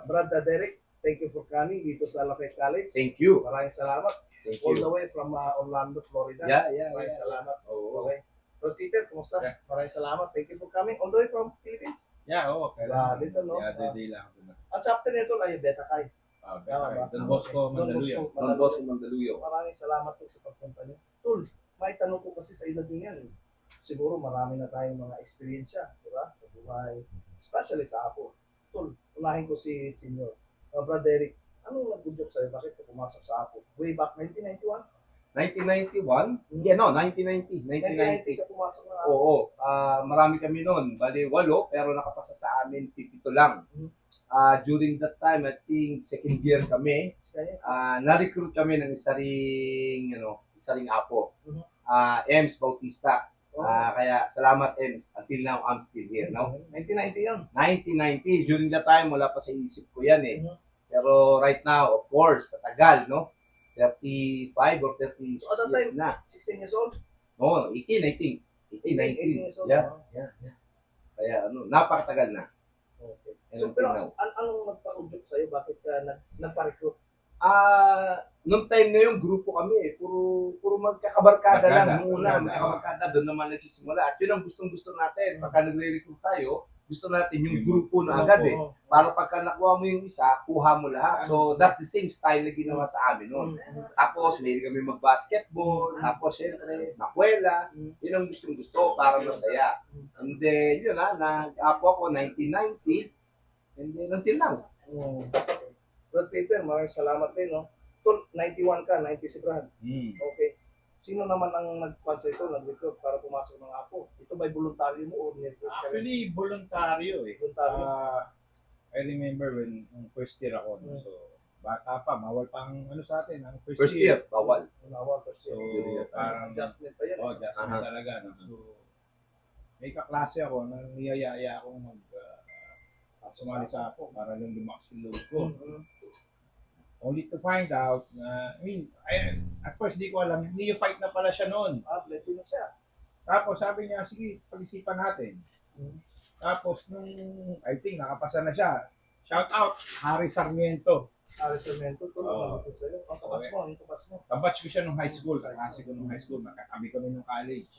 Brother Derek, thank you for coming dito sa Lafayette College. Thank you. Maraming salamat. Thank All the you. way from Orlando, Florida. Yeah. Maraming salamat. Oo. Okay. Bro Peter, kumusta? Yeah. Maraming salamat. Thank you for coming all the way from Philippines. Yeah, oo. Grabe to, no? The other day lang. Ang chapter nito ay Beta Kai. Tama ba? Don Bosco, Mandaluyong. Don Bosco Mandaluyong. Maraming salamat po sa pagpunta niyo. Tol, may tanong ko kasi sa edad niyo yan. Siguro marami na tayong mga experience, di ba? Sa buhay, especially sa Apo. Tol, unahin ko si Senior. Brother Derek, anong nag-joke sa'yo? Bakit ka pumasok sa Apo? Way back 1991? 1991? Hindi, no, 1990. 1990 ka pumasok na Apo. Oo. Marami kami noon. Bali, 8, pero nakapasa sa amin 52 lang. During that time, I think second year kami, na-recruit kami ng isa ring Apo. Ems Bautista. Kaya salamat Ems. Until now, I'm still here. No? 1990 yun. 1990. During that time, wala pa sa isip ko yan eh. Pero right now, of course, sa tagal, no? 35 or 36 So, at that years time, na. 16 years old? No, 18, I think. 18, 18 years old. 19. Yeah. Kaya napakatagal na. Okay. And So, until pero now. anong nagpa-udyok sa'yo? Bakit ka nagpa-recruit? Nung time na yung grupo kami, puro magkakabarkada lang muna, Barkada. magkakabarkada, doon naman nagsisimula. At yun ang gustong-gusto natin. Pagka nagre-recruit tayo, gusto natin yung grupo na agad eh. Para pagka nakuha mo yung isa, kuha mo lahat. So, that's the same style na ginawa sa amin noon. Tapos, may kami mag-basketball, tapos syempre, makwela. Yun ang gustong-gusto para masaya. And then, yun nag-apo ako 1990, and then until now. Brad Peter, maraming salamat din, no? Tol, 91 ka, 90 si Brad. Okay. Sino naman ang nag-pan sa ito, nag-recruit para pumasok ng Apo? Ito ba'y voluntaryo mo o nag-recruit ka? Actually, voluntaryo eh. Voluntaryo? I remember when first year ako. No? So, bata pa, bawal pang sa atin, ang First year, bawal. Nawal first So, year. parang Adjustment pa yan. adjustment talaga. No? So, may kaklase ako na niyayaya akong sumali sa Apo para lang lumakas yung load ko. Only to find out na, at first di ko alam, hindi yung fight na pala siya noon. Pwede na siya. Tapos sabi niya, sige, pag-isipan natin. Tapos nung, I think, nakapasa na siya. Shout out, Harry Sarmiento. Aresamento, tulungan ko sa'yo. Ang kabatch mo, ang kabatch mo. Kabatch ko siya nung high school. Kaklase ko nung high school. Makakami kami nung college.